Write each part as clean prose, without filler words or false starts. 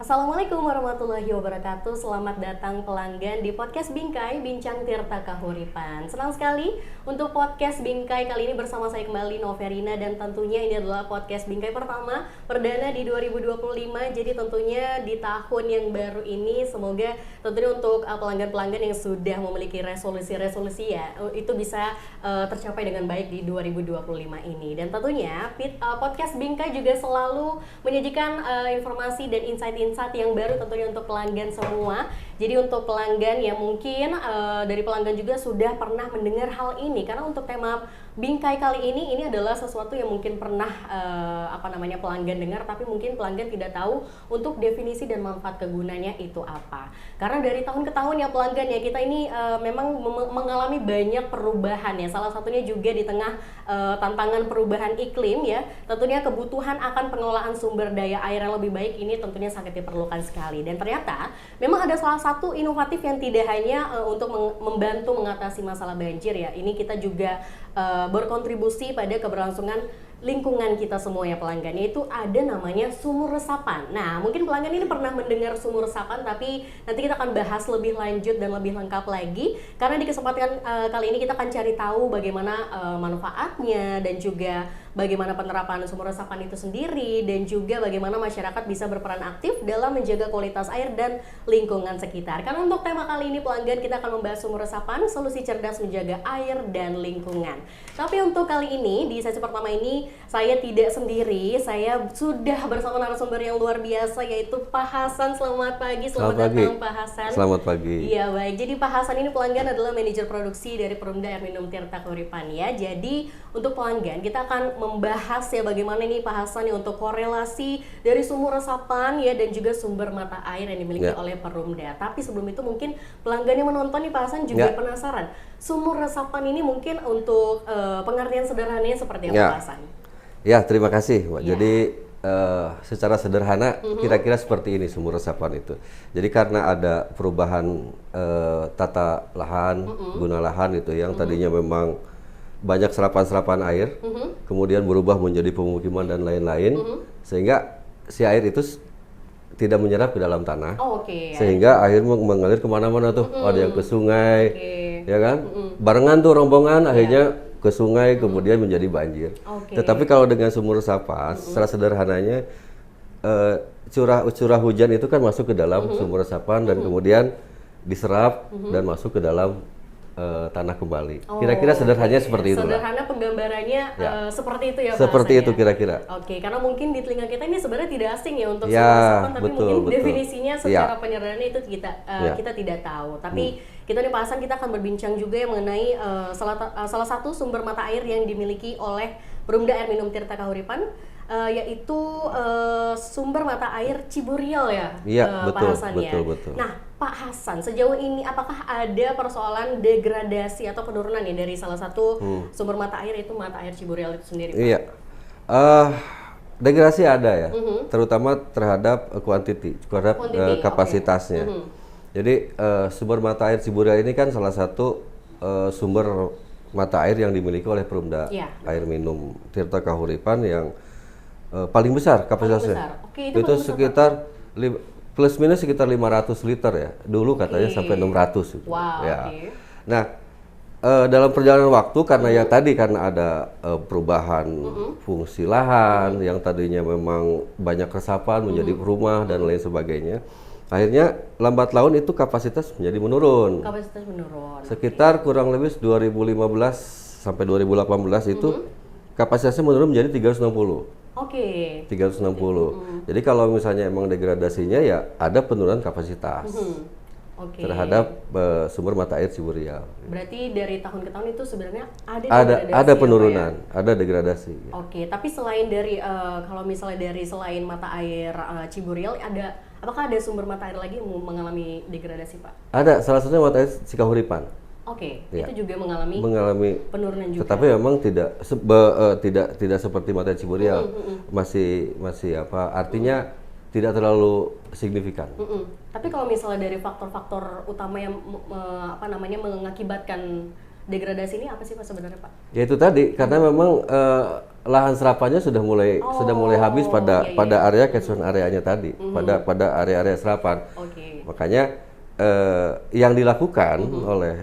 Assalamualaikum warahmatullahi wabarakatuh. Selamat datang pelanggan di podcast Bingkai Bincang Tirta Kahuripan. Senang sekali untuk podcast Bingkai kali ini bersama saya kembali Noverina, dan tentunya ini adalah podcast Bingkai pertama perdana di 2025. Jadi tentunya di tahun yang baru ini semoga tentunya untuk pelanggan-pelanggan yang sudah memiliki resolusi-resolusi ya itu bisa tercapai dengan baik di 2025 ini. Dan tentunya podcast Bingkai juga selalu menyajikan informasi dan insight yang baru tentunya untuk pelanggan semua. Jadi untuk pelanggan yang mungkin dari pelanggan juga sudah pernah mendengar hal ini, karena untuk tema Bingkai kali ini adalah sesuatu yang mungkin pernah pelanggan dengar, tapi mungkin pelanggan tidak tahu untuk definisi dan manfaat kegunaannya itu apa. Karena dari tahun ke tahun ya pelanggan ya, kita ini memang mengalami banyak perubahan ya. Salah satunya juga di tengah tantangan perubahan iklim ya, tentunya kebutuhan akan pengelolaan sumber daya air yang lebih baik ini tentunya sangat diperlukan sekali. Dan ternyata memang ada salah satu inovatif yang tidak hanya untuk membantu mengatasi masalah banjir ya, ini kita juga berkontribusi pada keberlangsungan lingkungan kita semua ya pelanggan, yaitu ada namanya sumur resapan. Nah, mungkin pelanggan ini pernah mendengar sumur resapan, tapi nanti kita akan bahas lebih lanjut dan lebih lengkap lagi, karena di kesempatan kali ini kita akan cari tahu bagaimana manfaatnya dan juga bagaimana penerapan sumur resapan itu sendiri, dan juga bagaimana masyarakat bisa berperan aktif dalam menjaga kualitas air dan lingkungan sekitar. Karena untuk tema kali ini pelanggan, kita akan membahas sumur resapan, solusi cerdas menjaga air dan lingkungan. Tapi untuk kali ini di sesi pertama ini saya tidak sendiri, saya sudah bersama narasumber yang luar biasa, yaitu Pak Hasan. Selamat pagi, selamat datang Pak Hasan. Selamat pagi. Iya baik, jadi Pak Hasan ini pelanggan adalah manajer produksi dari Perumda Air Minum Tirta Kahuripan ya. Jadi untuk pelanggan kita akan membahas ya bagaimana nih Pak Hasan nih untuk korelasi dari sumur resapan ya dan juga sumber mata air yang dimiliki oleh Perumda. Tapi sebelum itu mungkin pelanggan yang menonton nih Pak Hasan juga penasaran, sumur resapan ini mungkin untuk pengertian sederhananya seperti apa Pak Hasan? Ya, terima kasih Mbak. Jadi secara sederhana kira-kira seperti ini sumur resapan itu. Jadi karena ada perubahan tata lahan, guna lahan itu yang tadinya memang banyak serapan-serapan air, kemudian berubah menjadi pemukiman dan lain-lain, sehingga si air itu tidak menyerap ke dalam tanah, sehingga air mengalir kemana-mana tuh, ada yang ke sungai, ya kan, barengan tuh rombongan akhirnya ke sungai, kemudian menjadi banjir. Tetapi kalau dengan sumur resapan, secara sederhananya curah hujan itu kan masuk ke dalam sumur resapan dan kemudian diserap dan masuk ke dalam tanah kembali. Kira-kira sederhananya seperti itu. Sederhana penggambarannya seperti itu ya Pak. Seperti itu kira-kira. Karena mungkin di telinga kita ini sebenarnya tidak asing ya untuk sumur resapan, tapi mungkin definisinya secara penyederhanaan itu kita tidak tahu. Tapi kita nih Pak Hasan, kita akan berbincang juga yang mengenai salah satu sumber mata air yang dimiliki oleh Perumda Air Minum Tirta Kahuripan, yaitu sumber mata air Ciburial ya, Pak Hasan ya. Betul. Nah, Pak Hasan, sejauh ini apakah ada persoalan degradasi atau penurunan ya dari salah satu sumber mata air, itu mata air Ciburial itu sendiri Pak? Iya, degradasi ada ya, terutama terhadap kapasitasnya. Jadi sumber mata air Ciburial ini kan salah satu sumber mata air yang dimiliki oleh Perumda Air Minum Tirta Kahuripan yang paling besar kapasitasnya. Itu sekitar plus minus sekitar 500 liter ya. Dulu katanya sampai 600 gitu. Nah, dalam perjalanan waktu karena ada perubahan fungsi lahan yang tadinya memang banyak resapan menjadi rumah dan lain sebagainya. Akhirnya lambat laun itu kapasitas menjadi menurun. Sekitar kurang lebih 2015 sampai 2018 itu kapasitasnya menurun menjadi 360. 360. Jadi kalau misalnya emang degradasinya ya ada penurunan kapasitas terhadap sumber mata air Ciburial. Berarti dari tahun ke tahun itu sebenarnya ada penurunan, ada degradasi. Tapi selain dari kalau misalnya dari selain mata air Ciburial, apakah ada sumber mata air lagi yang mengalami degradasi Pak? Ada, salah satunya mata air Cikahuripan. Itu juga mengalami penurunan juga. Tetapi memang tidak seperti mata air Ciburial. Masih artinya tidak terlalu signifikan. Tapi kalau misalnya dari faktor-faktor utama yang mengakibatkan degradasi ini apa sih Pak sebenarnya Pak? Ya itu tadi, karena memang lahan serapannya sudah mulai habis pada area catchment areanya tadi, pada area-area serapan. Makanya yang dilakukan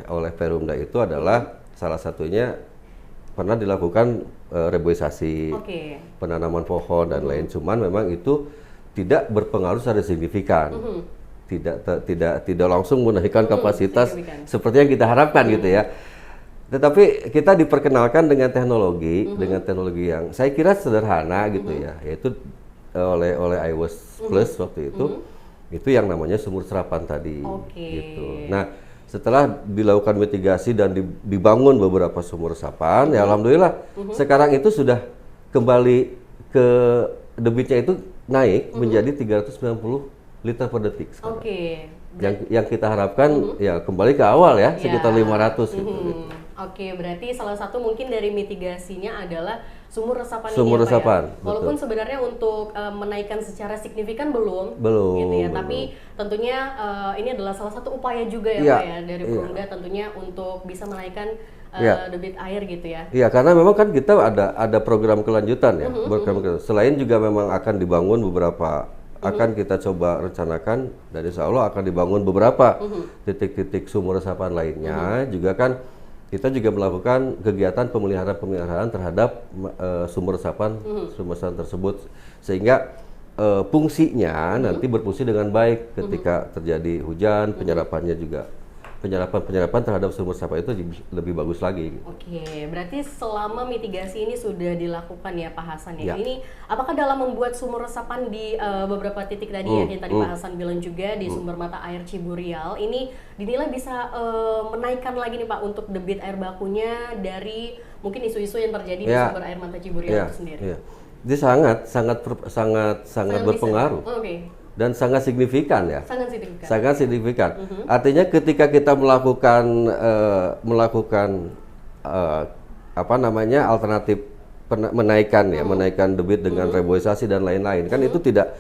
oleh Perumda itu adalah salah satunya pernah dilakukan reboisasi, penanaman pohon dan lain. Cuman memang itu tidak berpengaruh secara signifikan, tidak langsung menaikkan kapasitas seperti yang kita harapkan gitu ya. Tetapi kita diperkenalkan dengan teknologi yang saya kira sederhana gitu ya, yaitu oleh iWash Plus waktu itu yang namanya sumur serapan tadi. Gitu. Nah, setelah dilakukan mitigasi dan dibangun beberapa sumur resapan, ya alhamdulillah sekarang itu sudah kembali ke debitnya itu naik menjadi 390 liter per detik sekarang. Yang kita harapkan ya kembali ke awal ya, sekitar 500 gitu. Berarti salah satu mungkin dari mitigasinya adalah sumur resapan ini ya, Pak ya? Walaupun sebenarnya untuk menaikkan secara signifikan belum gitu ya, tapi tentunya ini adalah salah satu upaya juga ya Pak ya dari Perumda tentunya untuk bisa menaikkan debit air gitu ya. Iya, karena memang kan kita ada program kelanjutan ya. Selain juga memang akan dibangun beberapa akan kita coba rencanakan dan insya Allah akan dibangun beberapa titik-titik sumur resapan lainnya. Juga kan kita juga melakukan kegiatan pemeliharaan terhadap sumur resapan tersebut sehingga fungsinya nanti berfungsi dengan baik ketika terjadi hujan, penyerapan terhadap sumur resapan itu lebih bagus lagi. Berarti selama mitigasi ini sudah dilakukan ya Pak Hasan ya. Ini apakah dalam membuat sumur resapan di beberapa titik tadi yang tadi Pak Hasan bilang juga di sumber mata air Ciburial ini dinilai bisa menaikkan lagi nih Pak untuk debit air bakunya dari mungkin isu-isu yang terjadi di sumber air mata Ciburial itu sendiri? Jadi sangat berpengaruh. Dan sangat signifikan ya. Sangat signifikan. Artinya ketika kita melakukan alternatif menaikkan debit dengan reboisasi dan lain-lain kan itu tidak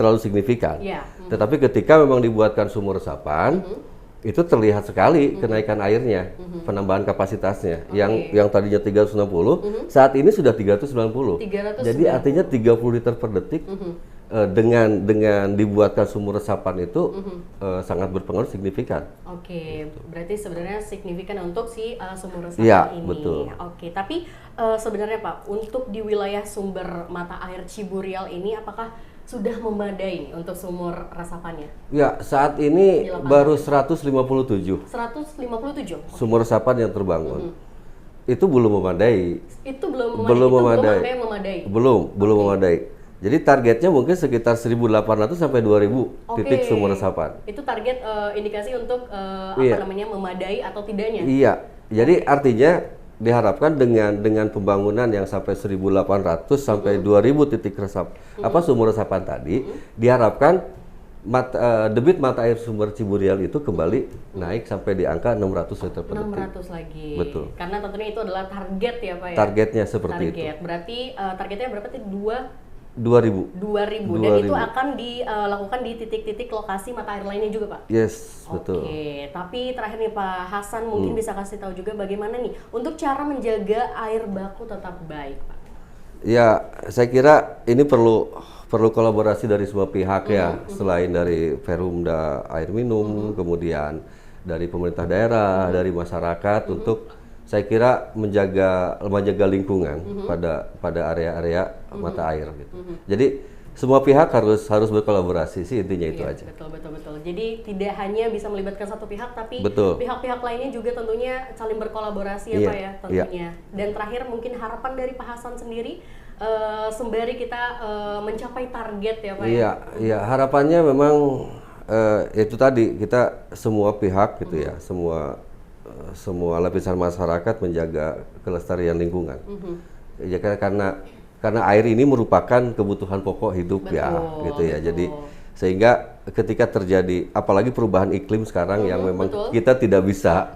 terlalu signifikan. Tetapi ketika memang dibuatkan sumur resapan itu terlihat sekali kenaikan airnya, penambahan kapasitasnya. Yang tadinya 360 saat ini sudah 390. Jadi artinya 30 liter per detik. Dengan dibuatkan sumur resapan itu sangat berpengaruh signifikan. Berarti sebenarnya signifikan untuk si sumur resapan ini. Betul. Tapi sebenarnya Pak, untuk di wilayah sumber mata air Ciburial ini apakah sudah memadai untuk sumur resapannya? Ya, saat ini baru 157. Sumur resapan yang terbangun. Itu belum memadai. Belum memadai. Jadi targetnya mungkin sekitar 1.800 sampai 2.000 titik sumur resapan. Itu target indikasi untuk memadai atau tidaknya? Iya. Jadi artinya diharapkan dengan pembangunan yang sampai 1.800 sampai 2.000 titik sumur resapan tadi, diharapkan debit mata air sumber Ciburial itu kembali naik sampai di angka 600 liter per detik. 600 lagi. Betul. Karena tentunya itu adalah target ya Pak ya. Targetnya seperti itu. Berarti targetnya berapa tadi? 2.000 dan itu akan dilakukan di titik-titik lokasi mata air lainnya juga Pak? Yes, betul. Tapi terakhir nih Pak Hasan mungkin bisa kasih tahu juga bagaimana nih untuk cara menjaga air baku tetap baik Pak? Ya, saya kira ini perlu kolaborasi dari semua pihak ya, selain dari Perumda Air Minum, kemudian dari pemerintah daerah, dari masyarakat untuk saya kira menjaga lingkungan pada area-area mata air gitu. Jadi semua pihak harus berkolaborasi sih, intinya itu aja. Betul. Jadi tidak hanya bisa melibatkan satu pihak, tapi pihak-pihak lainnya juga tentunya saling berkolaborasi ya Pak ya tentunya. Dan terakhir mungkin harapan dari Pak Hasan sendiri sembari kita mencapai target ya Pak ya. Iya, harapannya memang itu tadi kita semua pihak gitu ya, semua lapisan masyarakat menjaga kelestarian lingkungan. Ya karena air ini merupakan kebutuhan pokok hidup gitu ya. Jadi sehingga ketika terjadi apalagi perubahan iklim sekarang yang memang kita tidak bisa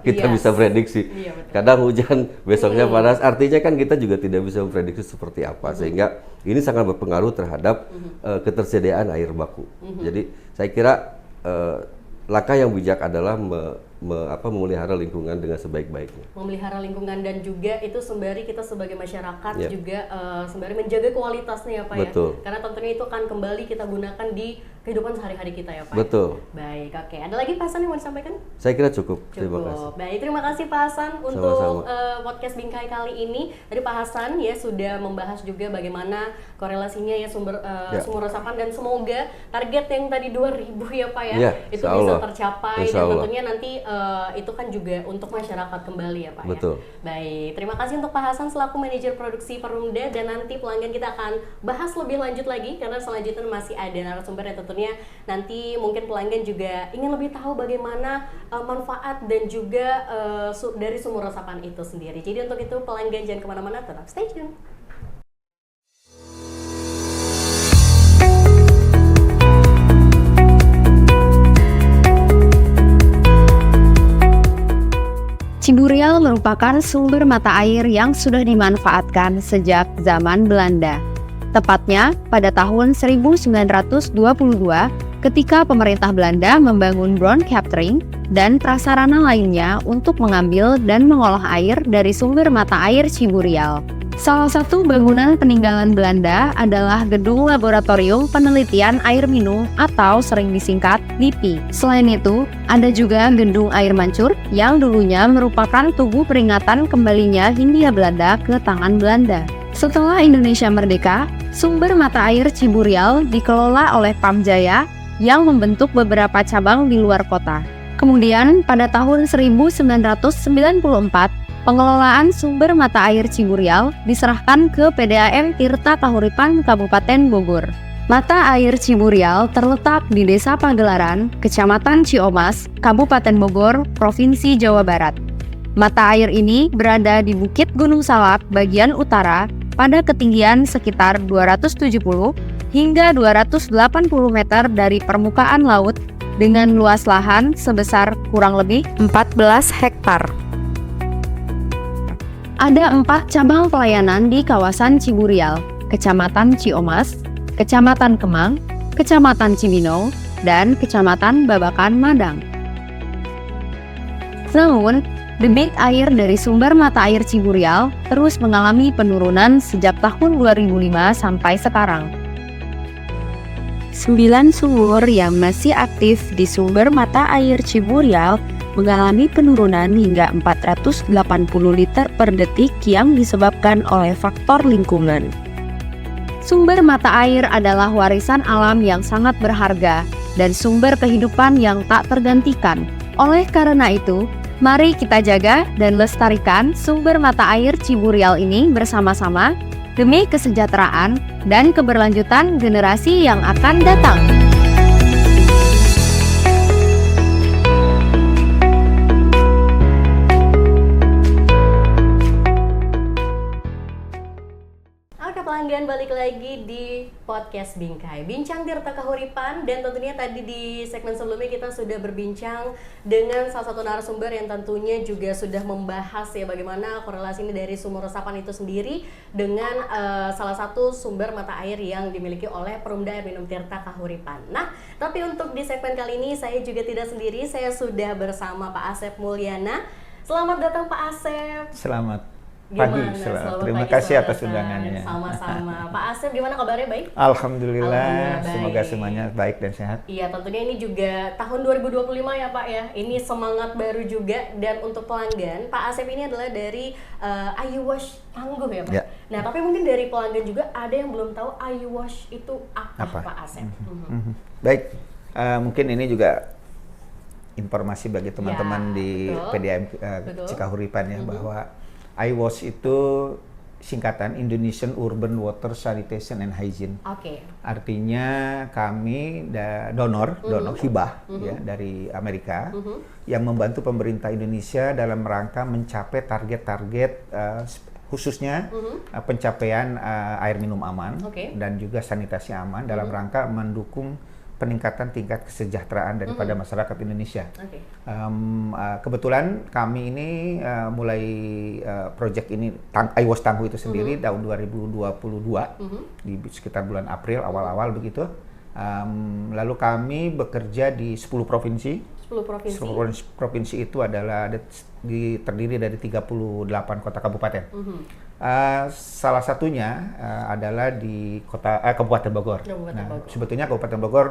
prediksi. Kadang hujan, besoknya panas. Artinya kan kita juga tidak bisa memprediksi seperti apa. Sehingga ini sangat berpengaruh terhadap ketersediaan air baku. Jadi saya kira langkah yang bijak adalah memelihara lingkungan dengan sebaik-baiknya. Memelihara lingkungan dan juga itu sembari kita sebagai masyarakat juga sembari menjaga kualitasnya ya Pak. Betul. Ya. Karena tentunya itu akan kembali kita gunakan di kehidupan sehari-hari kita ya Pak. Betul. Baik, oke. Ada lagi Pak Hasan yang mau disampaikan? Saya kira cukup. Terima kasih. Baik, terima kasih Pak Hasan untuk podcast Bingkai kali ini. Tadi Pak Hasan ya sudah membahas juga bagaimana korelasinya ya sumur resapan, dan semoga target yang tadi 2.000 ya Pak ya, itu bisa tercapai dan tentunya nanti itu kan juga untuk masyarakat kembali ya Pak. Betul. Ya. Baik, terima kasih untuk Pak Hasan selaku manajer produksi Perumda, dan nanti pelanggan kita akan bahas lebih lanjut lagi karena selanjutnya masih ada narasumber yang tentunya nanti mungkin pelanggan juga ingin lebih tahu bagaimana manfaat dan juga dari sumur resapan itu sendiri. Jadi untuk itu pelanggan jangan kemana-mana, tetap stay tune. Ciburial merupakan sumber mata air yang sudah dimanfaatkan sejak zaman Belanda. Tepatnya pada tahun 1922 ketika pemerintah Belanda membangun ground capturing dan prasarana lainnya untuk mengambil dan mengolah air dari sumber mata air Ciburial. Salah satu bangunan peninggalan Belanda adalah Gedung Laboratorium Penelitian Air Minum atau sering disingkat LIPI. Selain itu, ada juga Gedung Air Mancur yang dulunya merupakan tugu peringatan kembalinya Hindia Belanda ke tangan Belanda. Setelah Indonesia merdeka, sumber mata air Ciburial dikelola oleh Pamjaya yang membentuk beberapa cabang di luar kota. Kemudian pada tahun 1994, pengelolaan sumber mata air Ciburial diserahkan ke PDAM Tirta Kahuripan Kabupaten Bogor. Mata air Ciburial terletak di Desa Pagelaran, Kecamatan Ciomas, Kabupaten Bogor, Provinsi Jawa Barat. Mata air ini berada di Bukit Gunung Salak bagian utara pada ketinggian sekitar 270 hingga 280 meter dari permukaan laut dengan luas lahan sebesar kurang lebih 14 hektar. Ada 4 cabang pelayanan di kawasan Ciburial, Kecamatan Ciomas, Kecamatan Kemang, Kecamatan Cibinong, dan Kecamatan Babakan Madang. Namun, debit air dari sumber mata air Ciburial terus mengalami penurunan sejak tahun 2005 sampai sekarang. 9 sumur yang masih aktif di sumber mata air Ciburial mengalami penurunan hingga 480 liter per detik yang disebabkan oleh faktor lingkungan. Sumber mata air adalah warisan alam yang sangat berharga dan sumber kehidupan yang tak tergantikan. Oleh karena itu, mari kita jaga dan lestarikan sumber mata air Ciburial ini bersama-sama demi kesejahteraan dan keberlanjutan generasi yang akan datang. Pelanggan, balik lagi di podcast Bingkai, Bincang Tirta Kahuripan, dan tentunya tadi di segmen sebelumnya kita sudah berbincang dengan salah satu narasumber yang tentunya juga sudah membahas ya bagaimana korelasi ini dari sumur resapan itu sendiri dengan salah satu sumber mata air yang dimiliki oleh Perumda Air Minum Tirta Kahuripan. Nah, tapi untuk di segmen kali ini saya juga tidak sendiri, saya sudah bersama Pak Asep Mulyana. Selamat datang Pak Asep. Selamat pagi, terima kasih atas undangannya. Sama-sama. Pak Asep, gimana kabarnya? Baik? Alhamdulillah, semoga semuanya baik dan sehat. Iya, tentunya ini juga tahun 2025 ya Pak ya. Ini semangat baru juga, dan untuk pelanggan, Pak Asep ini adalah dari Ayu Wash Tangguh ya Pak. Ya. Nah, tapi mungkin dari pelanggan juga ada yang belum tahu Ayu Wash itu apa? Pak Asep? Baik, mungkin ini juga informasi bagi teman-teman di PDAM Cikahuripan ya, bahwa iWash itu singkatan Indonesian Urban Water Sanitation and Hygiene. Artinya kami donor hibah ya dari Amerika yang membantu pemerintah Indonesia dalam rangka mencapai target-target khususnya pencapaian air minum aman dan juga sanitasi aman dalam rangka mendukung peningkatan tingkat kesejahteraan daripada masyarakat Indonesia. Kebetulan kami ini mulai proyek ini iWash Tangguh itu sendiri tahun 2022 di sekitar bulan April awal-awal begitu, Lalu kami bekerja di 10 provinsi. 10 provinsi. 10 provinsi itu adalah terdiri dari 38 kota kabupaten. Salah satunya adalah di Kabupaten Bogor. Bogor. Sebetulnya Kabupaten Bogor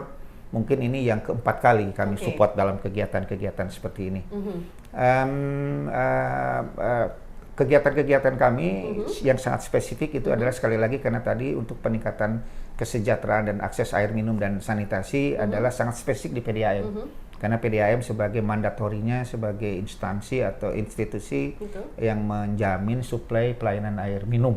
mungkin ini yang keempat kali kami support dalam kegiatan-kegiatan seperti ini. Kegiatan-kegiatan kami yang sangat spesifik itu adalah sekali lagi karena tadi untuk peningkatan kesejahteraan dan akses air minum dan sanitasi adalah sangat spesifik di PDAM. Karena PDAM sebagai mandatorinya sebagai instansi atau institusi yang menjamin suplai pelayanan air minum.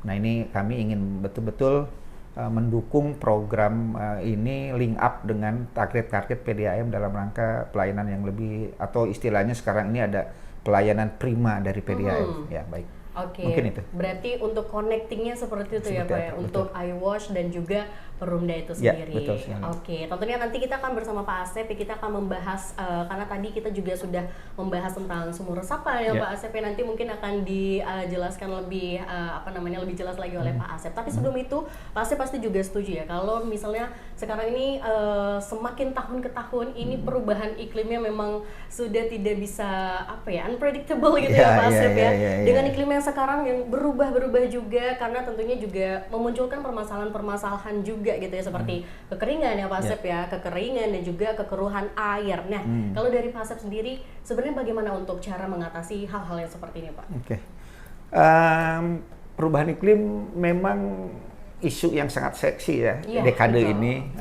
Nah, ini kami ingin betul-betul mendukung program ini link up dengan target-target PDAM dalam rangka pelayanan yang lebih, atau istilahnya sekarang ini ada pelayanan prima dari PDAM. Ya, baik. Mungkin itu. Berarti untuk connectingnya seperti itu ya Pak ya, untuk iWash dan juga Perumda itu sendiri. Ya, betul sekali. Tentunya nanti kita akan bersama Pak Asep, kita akan membahas karena tadi kita juga sudah membahas tentang sumur resapan ya Pak Asep, nanti mungkin akan dijelaskan lebih lebih jelas lagi oleh Pak Asep. Tapi sebelum itu Pak Asep pasti juga setuju ya kalau misalnya sekarang ini semakin tahun ke tahun ini perubahan iklimnya memang sudah tidak bisa unpredictable gitu ya Pak Asep ya. Dengan iklim yang sekarang yang berubah-berubah juga, karena tentunya juga memunculkan permasalahan-permasalahan juga gitu ya, seperti kekeringan ya Pak Asep ya, kekeringan dan juga kekeruhan air. Nah, kalau dari Pak Asep sendiri sebenarnya bagaimana untuk cara mengatasi hal-hal yang seperti ini Pak? Perubahan iklim memang isu yang sangat seksi ya, dekade ini,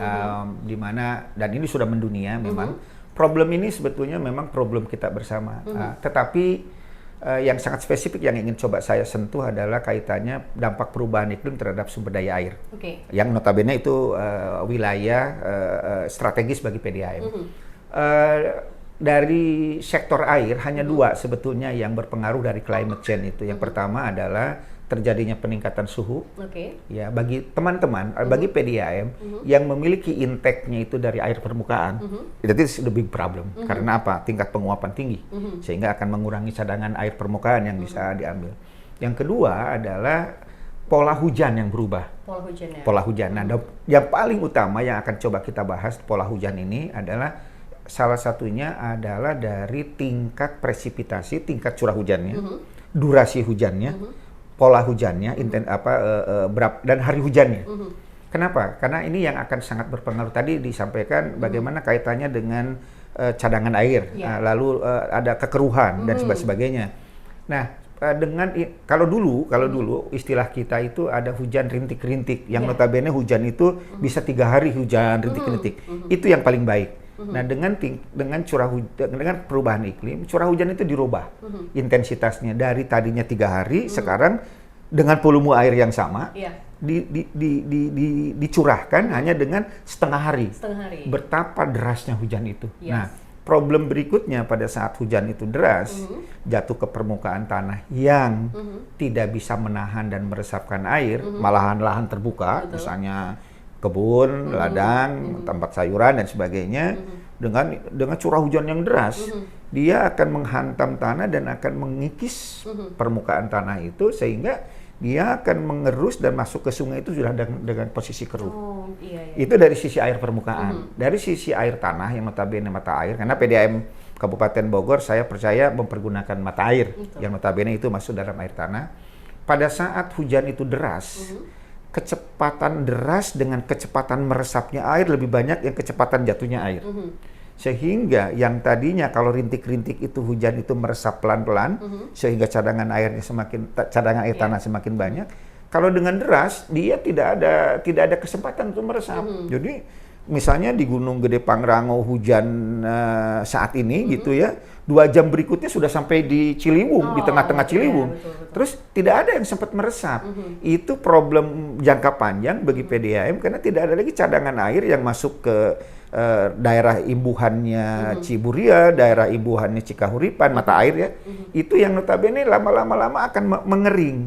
di mana dan ini sudah mendunia memang. Problem ini sebetulnya memang problem kita bersama. Tetapi yang sangat spesifik yang ingin coba saya sentuh adalah kaitannya dampak perubahan iklim terhadap sumber daya air. Yang notabene itu wilayah strategis bagi PDAM. Dari sektor air hanya dua sebetulnya yang berpengaruh dari climate change itu. Yang pertama adalah terjadinya peningkatan suhu. Ya, bagi teman-teman, bagi PDAM yang memiliki intake-nya itu dari air permukaan, itu the big problem. Karena apa? Tingkat penguapan tinggi, sehingga akan mengurangi cadangan air permukaan yang bisa diambil. Yang kedua adalah pola hujan yang berubah. Pola hujan. Nah, yang paling utama yang akan coba kita bahas pola hujan ini adalah salah satunya adalah dari tingkat presipitasi, tingkat curah hujannya, durasi hujannya, pola hujannya, dan hari hujannya. Kenapa? Karena ini yang akan sangat berpengaruh. Tadi disampaikan bagaimana kaitannya dengan cadangan air, lalu ada kekeruhan dan sebagainya. Nah, kalau dulu istilah kita itu ada hujan rintik-rintik, yang notabene hujan itu bisa 3 hari hujan rintik-rintik. Itu yang paling baik. Nah, dengan perubahan iklim, curah hujan itu dirubah intensitasnya dari tadinya 3 hari, sekarang dengan volume air yang sama dicurahkan hanya dengan setengah hari. Betapa derasnya hujan itu. Nah, problem berikutnya pada saat hujan itu deras, jatuh ke permukaan tanah yang tidak bisa menahan dan meresapkan air, malahan lahan terbuka, misalnya kebun, ladang, tempat sayuran dan sebagainya, dengan curah hujan yang deras, dia akan menghantam tanah dan akan mengikis permukaan tanah itu, sehingga dia akan mengerus dan masuk ke sungai itu sudah dengan posisi keruh. Itu dari sisi air permukaan. Dari sisi air tanah yang notabene mata air, karena PDAM Kabupaten Bogor saya percaya mempergunakan mata air yang notabene itu masuk dalam air tanah. Pada saat hujan itu deras, kecepatan deras dengan kecepatan meresapnya air lebih banyak yang kecepatan jatuhnya air. Sehingga yang tadinya kalau rintik-rintik itu hujan itu meresap pelan-pelan, sehingga cadangan air tanah semakin banyak. Kalau dengan deras dia tidak ada kesempatan untuk meresap. Jadi misalnya di Gunung Gede Pangrango hujan saat ini gitu ya, 2 jam berikutnya sudah sampai di Ciliwung, di tengah-tengah Ciliwung. Betul. Terus tidak ada yang sempat meresap. Itu problem jangka panjang bagi PDAM karena tidak ada lagi cadangan air yang masuk ke daerah imbuhannya Ciburia, daerah imbuhannya Cikahuripan, mata air ya. Itu yang notabene lama-lama akan mengering.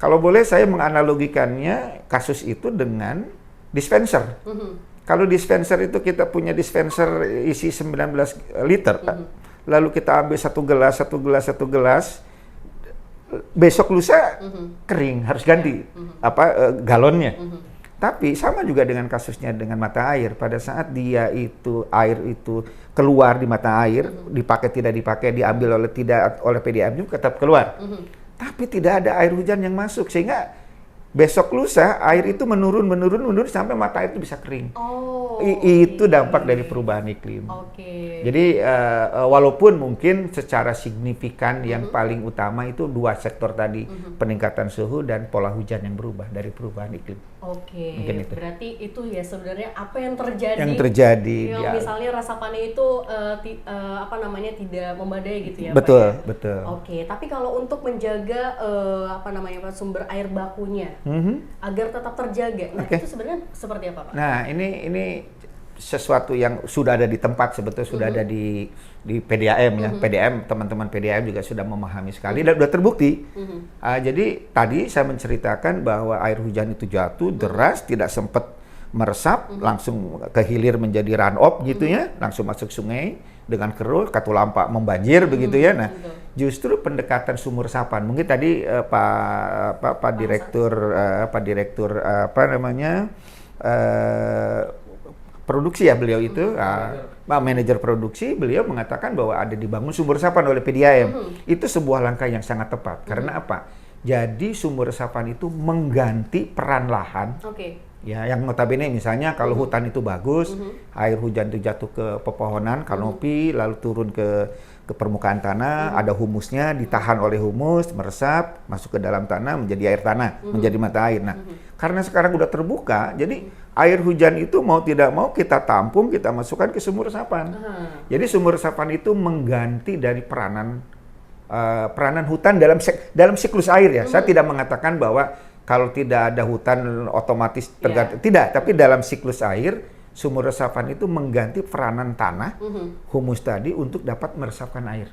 Kalau boleh saya menganalogikannya kasus itu dengan dispenser. Kalau dispenser itu kita punya dispenser isi 19 liter, lalu kita ambil satu gelas, besok lusa kering, harus ganti galonnya. Tapi sama juga dengan kasusnya dengan mata air. Pada saat air itu keluar di mata air, dipakai tidak dipakai, diambil tidak oleh PDAM juga tetap keluar. Tapi tidak ada air hujan yang masuk, sehingga besok lusa air itu menurun sampai mata air itu bisa kering. Itu dampak dari perubahan iklim. Jadi walaupun mungkin secara signifikan yang paling utama itu dua sektor tadi, peningkatan suhu dan pola hujan yang berubah dari perubahan iklim. Mungkin itu. Berarti itu ya sebenarnya apa yang terjadi? Yang terjadi. Misalnya resapannya itu tidak memadai gitu ya, Betul, Pak? Betul. Tapi kalau untuk menjaga sumber air bakunya agar tetap terjaga, itu sebenarnya seperti apa, Pak? Nah, ini sesuatu yang sudah ada di tempat, sebetulnya sudah ada di PDAM ya. PDAM, teman-teman PDAM juga sudah memahami sekali dan sudah terbukti. Jadi tadi saya menceritakan bahwa air hujan itu jatuh deras, tidak sempat meresap, langsung ke hilir menjadi run off gitu ya, langsung masuk sungai dengan keruh, Katulampa membanjir begitu ya. Nah, justru pendekatan sumur resapan. Mungkin tadi Pak Direktur produksi ya beliau itu, Pak Manajer Produksi, beliau mengatakan bahwa ada dibangun sumur resapan oleh PDAM. Itu sebuah langkah yang sangat tepat. Karena apa? Jadi sumur resapan itu mengganti peran lahan. Ya, yang notabene misalnya kalau hutan itu bagus, air hujan itu jatuh ke pepohonan, kanopi, lalu turun ke permukaan tanah, ada humusnya, ditahan oleh humus, meresap, masuk ke dalam tanah, menjadi air tanah, menjadi mata air. Nah, karena sekarang udah terbuka, jadi air hujan itu mau tidak mau kita tampung, kita masukkan ke sumur resapan. Jadi sumur resapan itu mengganti dari peranan hutan dalam siklus air ya. Saya tidak mengatakan bahwa kalau tidak ada hutan otomatis terganti, tidak, tapi dalam siklus air sumur resapan itu mengganti peranan tanah, humus tadi untuk dapat meresapkan air.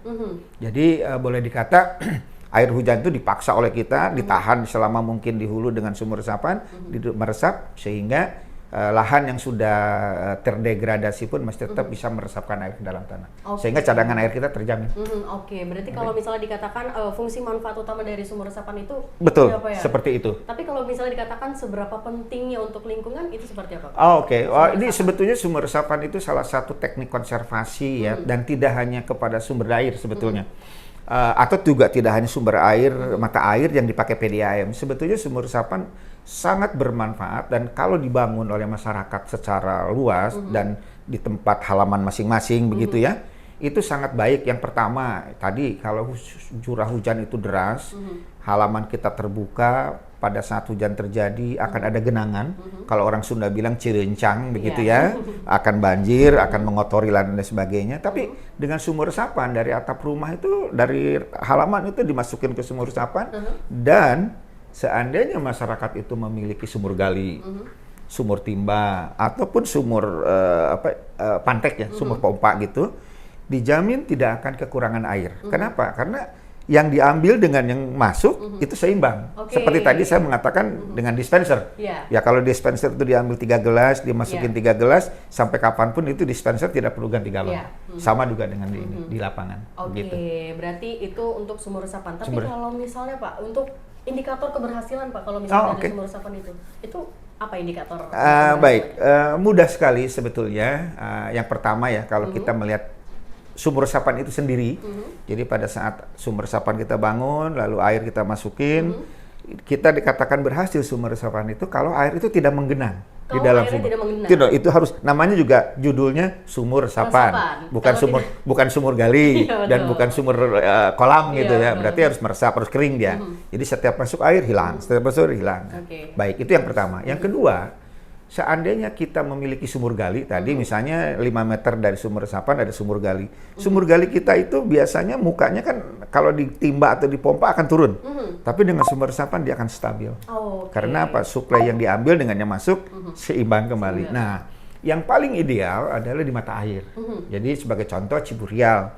Jadi boleh dikata air hujan itu dipaksa oleh kita, ditahan selama mungkin di hulu dengan sumur resapan, meresap sehingga lahan yang sudah terdegradasi pun masih tetap bisa meresapkan air ke dalam tanah. Sehingga cadangan air kita terjamin. Berarti kalau misalnya dikatakan fungsi manfaat utama dari sumur resapan itu betul, apa ya? Seperti itu. Tapi kalau misalnya dikatakan seberapa pentingnya untuk lingkungan, itu seperti apa, Pak? Ini sebetulnya sumur resapan itu salah satu teknik konservasi ya, dan tidak hanya kepada sumber air sebetulnya. Atau juga tidak hanya sumber air, mata air yang dipakai PDAM. Sebetulnya sumur resapan sangat bermanfaat, dan kalau dibangun oleh masyarakat secara luas dan di tempat halaman masing-masing begitu ya, itu sangat baik. Yang pertama tadi, kalau curah hujan itu deras, halaman kita terbuka, pada saat hujan terjadi akan ada genangan. Kalau orang Sunda bilang cirencang begitu ya, akan banjir, akan mengotori dan sebagainya. Tapi dengan sumur resapan dari atap rumah itu, dari halaman itu dimasukin ke sumur resapan, dan seandainya masyarakat itu memiliki sumur gali, sumur timba, ataupun sumur pantek ya, sumur pompa gitu, dijamin tidak akan kekurangan air. Kenapa? Karena yang diambil dengan yang masuk itu seimbang. Seperti tadi saya mengatakan dengan dispenser. Ya kalau dispenser itu diambil 3 gelas, dimasukin 3 gelas, sampai kapanpun itu dispenser tidak perlu ganti galon. Sama juga dengan di lapangan. Berarti itu untuk sumur resapan. Tapi kalau misalnya Pak, untuk indikator keberhasilan Pak, kalau misalnya ada sumur resapan itu apa indikator? Mudah sekali sebetulnya. Yang pertama ya, kalau kita melihat sumur resapan itu sendiri, jadi pada saat sumur resapan kita bangun, lalu air kita masukin, kita dikatakan berhasil sumur resapan itu kalau air itu tidak menggenang di dalam sumur. Tidak, itu harus, namanya juga judulnya sumur resapan. Bukan sumur gali dan bukan sumur kolam gitu ya. Berarti harus meresap, harus kering dia. Jadi setiap masuk air hilang, setiap masuk air hilang. Baik, itu yang pertama. Yang kedua, seandainya kita memiliki sumur gali tadi, misalnya 5 meter dari sumur resapan ada sumur gali. Sumur gali kita itu biasanya mukanya kan kalau ditimba atau dipompa akan turun. Tapi dengan sumur resapan dia akan stabil. Karena apa? Suplai yang diambil dengan yang masuk seimbang kembali. Nah, yang paling ideal adalah di mata air. Jadi sebagai contoh Ciburial,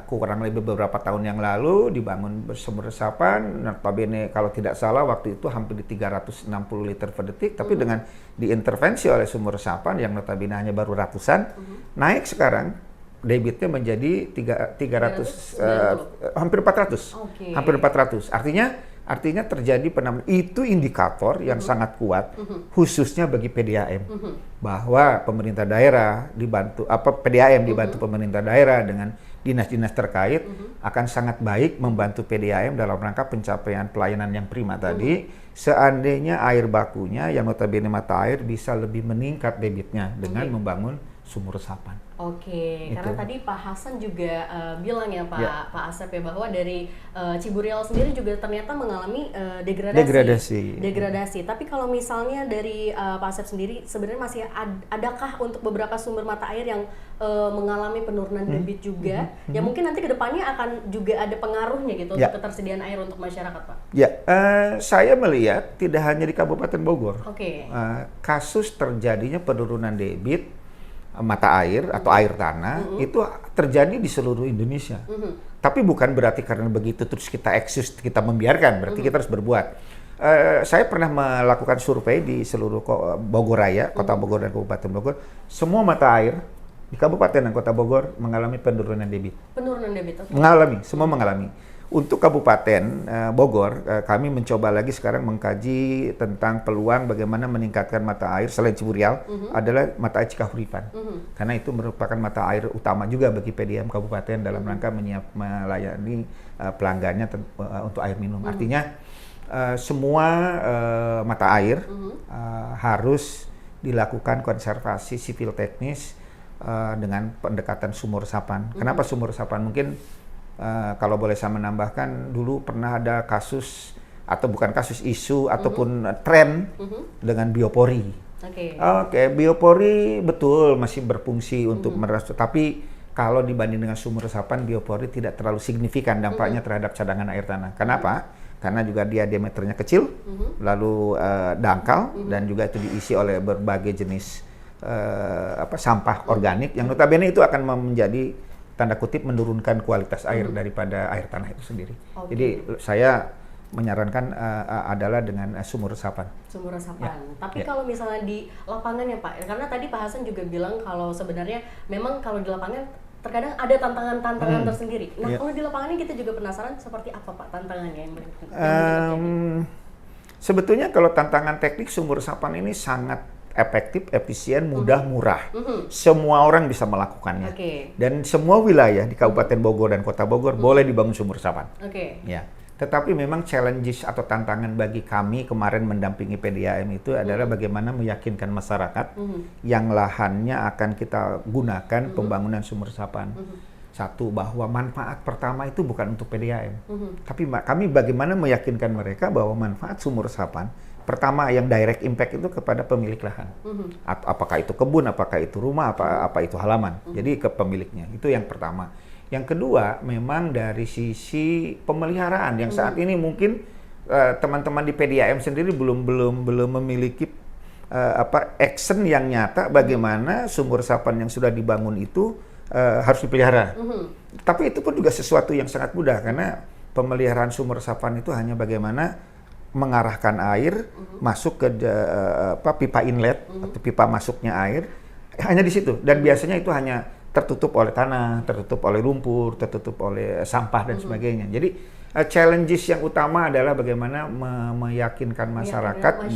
kurang lebih beberapa tahun yang lalu dibangun sumur resapan. Notabene kalau tidak salah waktu itu hampir di 360 liter per detik, tapi dengan diintervensi oleh sumur resapan yang notabene hanya baru ratusan, naik sekarang debitnya menjadi 300 hampir 400. Hampir 400. Artinya Artinya terjadi penambahan. Itu indikator yang sangat kuat, khususnya bagi PDAM, bahwa pemerintah daerah dibantu, PDAM dibantu pemerintah daerah dengan dinas-dinas terkait akan sangat baik membantu PDAM dalam rangka pencapaian pelayanan yang prima tadi. Seandainya air bakunya yang notabene mata air bisa lebih meningkat debitnya dengan membangun sumur resapan. Oke, karena tadi Pak Hasan juga bilang ya Pak Asep ya, bahwa dari Ciburial sendiri juga ternyata mengalami degradasi. Tapi kalau misalnya dari Pak Asep sendiri sebenarnya masih adakah untuk beberapa sumber mata air yang mengalami penurunan debit juga, yang mungkin nanti kedepannya akan juga ada pengaruhnya gitu untuk ketersediaan air untuk masyarakat, Pak? Ya, saya melihat tidak hanya di Kabupaten Bogor. Kasus terjadinya penurunan debit mata air atau air tanah itu terjadi di seluruh Indonesia. Tapi bukan berarti karena begitu terus kita eksis, kita membiarkan, berarti kita harus berbuat. Saya pernah melakukan survei di seluruh Bogor Raya, Kota Bogor dan Kabupaten Bogor. Semua mata air di Kabupaten dan Kota Bogor mengalami penurunan debit. Semua mengalami. Untuk Kabupaten Bogor, kami mencoba lagi sekarang mengkaji tentang peluang bagaimana meningkatkan mata air selain Ciburial adalah mata air Cikahuripan. Karena itu merupakan mata air utama juga bagi PDAM Kabupaten dalam rangka melayani pelanggannya untuk air minum. Artinya semua mata air harus dilakukan konservasi sipil teknis dengan pendekatan sumur resapan. Kenapa sumur resapan? Mungkin kalau boleh saya menambahkan, dulu pernah ada kasus atau bukan kasus, isu ataupun tren dengan biopori. Biopori betul masih berfungsi untuk tapi kalau dibanding dengan sumur resapan, biopori tidak terlalu signifikan dampaknya terhadap cadangan air tanah. Kenapa? Karena juga dia diameternya kecil, lalu dangkal, dan juga itu diisi oleh berbagai jenis sampah organik yang notabene itu akan menjadi tanda kutip menurunkan kualitas air daripada air tanah itu sendiri. Jadi saya menyarankan adalah dengan sumur resapan. Tapi kalau misalnya di lapangan ya Pak, karena tadi Pak Hasan juga bilang kalau sebenarnya memang kalau di lapangan terkadang ada tantangan-tantangan tersendiri. Nah kalau di lapangan ini kita juga penasaran seperti apa Pak tantangannya yang sebetulnya kalau tantangan teknik sumur resapan ini sangat efektif, efisien, mudah, murah. Semua orang bisa melakukannya. Dan semua wilayah di Kabupaten Bogor dan Kota Bogor boleh dibangun sumur resapan. Ya. Tetapi memang challenges atau tantangan bagi kami kemarin mendampingi PDAM itu adalah bagaimana meyakinkan masyarakat yang lahannya akan kita gunakan pembangunan sumur resapan. Satu, bahwa manfaat pertama itu bukan untuk PDAM. Tapi kami bagaimana meyakinkan mereka bahwa manfaat sumur resapan pertama yang direct impact itu kepada pemilik lahan. Apakah itu kebun, apakah itu rumah, apa itu halaman. Jadi ke pemiliknya. Itu yang pertama. Yang kedua, memang dari sisi pemeliharaan yang saat ini mungkin teman-teman di PDAM sendiri belum memiliki action yang nyata bagaimana sumur resapan yang sudah dibangun itu harus dipelihara. Tapi itu pun juga sesuatu yang sangat mudah karena pemeliharaan sumur resapan itu hanya bagaimana mengarahkan air masuk ke pipa inlet atau pipa masuknya air, hanya di situ. Dan biasanya itu hanya tertutup oleh tanah, tertutup oleh lumpur, tertutup oleh sampah dan sebagainya. Jadi challenges yang utama adalah bagaimana meyakinkan masyarakat,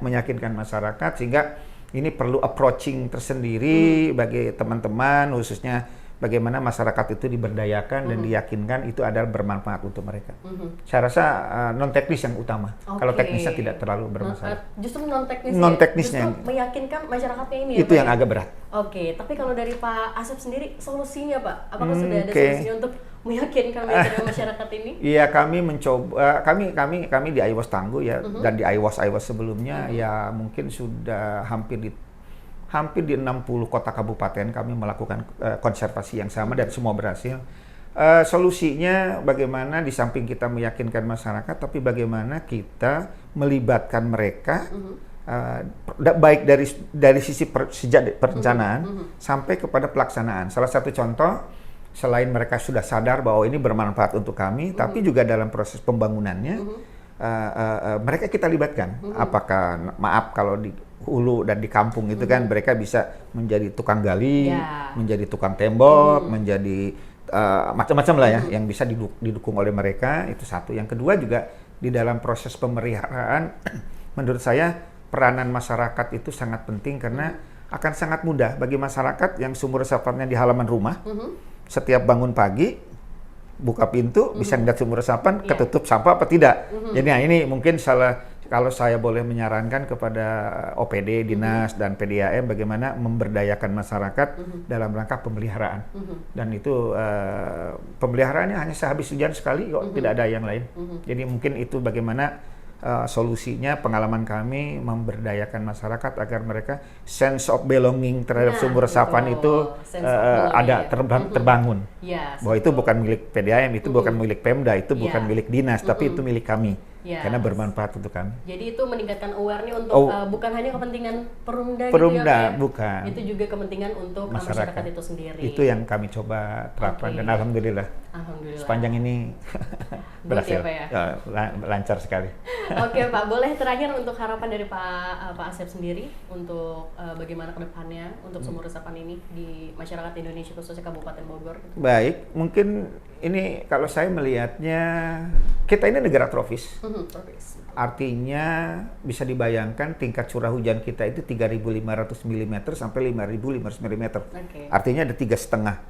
meyakinkan masyarakat sehingga ini perlu approaching tersendiri bagi teman-teman, khususnya bagaimana masyarakat itu diberdayakan dan diyakinkan itu adalah bermanfaat untuk mereka. Saya rasa non teknis yang utama. Kalau teknisnya tidak terlalu bermasalah. Justru non teknisnya meyakinkan masyarakatnya ini. Itu yang agak berat. Tapi kalau dari Pak Asep sendiri solusinya Pak, apakah sudah ada solusinya untuk meyakinkan masyarakat ini? Iya, kami mencoba. Kami di IWOS Tangguh ya, dan di IWOS sebelumnya ya mungkin sudah hampir di 60 kota kabupaten kami melakukan konservasi yang sama dan semua berhasil. Solusinya bagaimana di samping kita meyakinkan masyarakat, tapi bagaimana kita melibatkan mereka baik dari sisi sejak perencanaan sampai kepada pelaksanaan. Salah satu contoh, selain mereka sudah sadar bahwa ini bermanfaat untuk kami, tapi juga dalam proses pembangunannya mereka kita libatkan. Apakah kalau di hulu dan di kampung itu kan mereka bisa menjadi tukang gali, menjadi tukang tembok, menjadi macam-macam lah ya yang bisa didukung oleh mereka. Itu satu. Yang kedua juga di dalam proses pemeliharaan, menurut saya peranan masyarakat itu sangat penting karena akan sangat mudah bagi masyarakat yang sumur resapannya di halaman rumah. Setiap bangun pagi, buka pintu, bisa ngeliat sumur resapan, ketutup sampah apa tidak. Jadi ini mungkin kalau saya boleh menyarankan kepada OPD, Dinas, dan PDAM bagaimana memberdayakan masyarakat dalam rangka pemeliharaan. Dan itu pemeliharaannya hanya sehabis hujan sekali kok, tidak ada yang lain. Jadi mungkin itu bagaimana solusinya, pengalaman kami memberdayakan masyarakat agar mereka sense of belonging terhadap sumber resapan itu ada terbangun. Bahwa itu bukan milik PDAM, itu bukan milik Pemda, itu bukan milik dinas, tapi itu milik kami. Karena bermanfaat untuk kami. Jadi itu meningkatkan awareness untuk bukan hanya kepentingan Perumda gitu ya, bukan. Itu juga kepentingan untuk masyarakat itu sendiri. Itu yang kami coba terapkan dan alhamdulillah. Sepanjang ini berhasil. Ya, lancar sekali. Oke Pak, boleh terakhir untuk harapan dari Pak Asep sendiri untuk bagaimana ke depannya untuk sumur resapan ini di masyarakat Indonesia khususnya Kabupaten Bogor. Baik, mungkin ini kalau saya melihatnya kita ini negara tropis. Artinya bisa dibayangkan tingkat curah hujan kita itu 3.500 mm sampai 5.500 mm. Artinya ada 3,5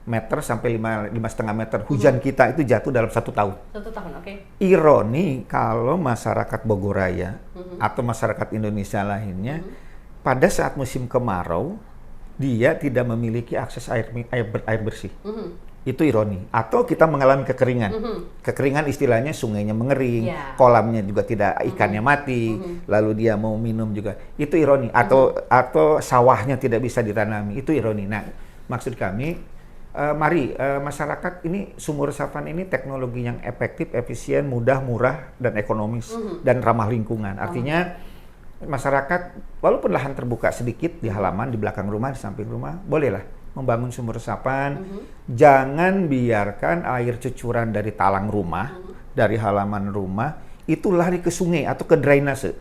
meter sampai 5,5 meter hujan kita itu jatuh dalam 1 tahun. 1 tahun, oke. Ironi kalau masyarakat Bogoraya atau masyarakat Indonesia lainnya pada saat musim kemarau dia tidak memiliki akses air bersih. Itu ironi. Atau kita mengalami kekeringan. Kekeringan istilahnya sungainya mengering, kolamnya juga tidak, ikannya mati, lalu dia mau minum juga. Itu ironi. Atau sawahnya tidak bisa ditanami. Itu ironi. Nah, maksud kami, mari masyarakat ini sumur resapan ini teknologi yang efektif, efisien, mudah, murah, dan ekonomis, dan ramah lingkungan. Artinya masyarakat, walaupun lahan terbuka sedikit di halaman, di belakang rumah, di samping rumah, bolehlah membangun sumur resapan. Jangan biarkan air cucuran dari talang rumah, dari halaman rumah, itu lari ke sungai atau ke drainase.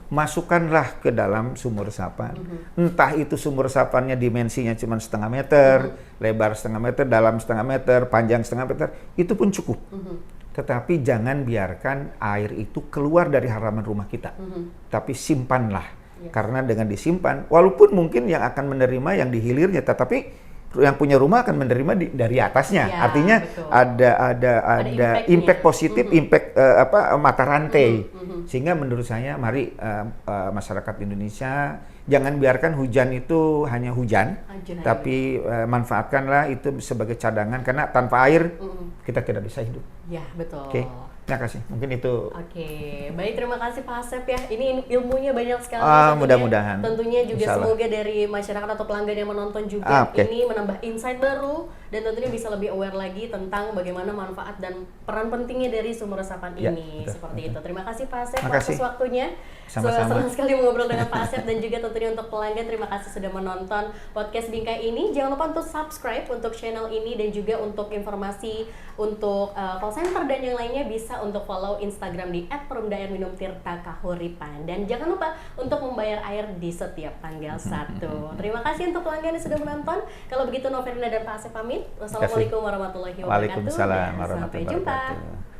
Masukkanlah ke dalam sumur resapan. Entah itu sumur resapannya dimensinya cuma 0,5 meter, lebar 0,5 meter, dalam 0,5 meter, panjang 0,5 meter, itu pun cukup. Tetapi jangan biarkan air itu keluar dari halaman rumah kita. Tapi simpanlah. Karena dengan disimpan, walaupun mungkin yang akan menerima yang di hilirnya, tetapi yang punya rumah akan menerima dari atasnya. Artinya betul. ada impact positif, impact mata rantai. Sehingga menurut saya, mari masyarakat Indonesia jangan biarkan hujan itu hanya hujan, tapi manfaatkanlah itu sebagai cadangan karena tanpa air kita tidak bisa hidup. Ya, betul. Terima kasih. Mungkin itu. Baik, terima kasih Pak Asep ya. Ini ilmunya banyak sekali. Mudah-mudahan. Tentunya juga semoga dari masyarakat atau pelanggan yang menonton juga ini menambah insight baru dan tentunya bisa lebih aware lagi tentang bagaimana manfaat dan peran pentingnya dari sumur resapan ini. Seperti itu. Terima kasih Pak Asep atas waktunya. Senang sekali mengobrol dengan Pak Asep dan juga tentunya untuk pelanggan terima kasih sudah menonton podcast Bingkai ini. Jangan lupa untuk subscribe untuk channel ini dan juga untuk informasi untuk call center dan yang lainnya bisa untuk follow Instagram di @perumda_air_minum_tirta_kahuripan dan jangan lupa untuk membayar air di setiap tanggal 1. Terima kasih untuk pelanggan yang sudah menonton. Kalau begitu Noverina dan Pak Asep pamit. Wassalamualaikum warahmatullahi wabarakatuh. Waalaikumsalam warahmatullahi Sampai jumpa. wabarakatuh.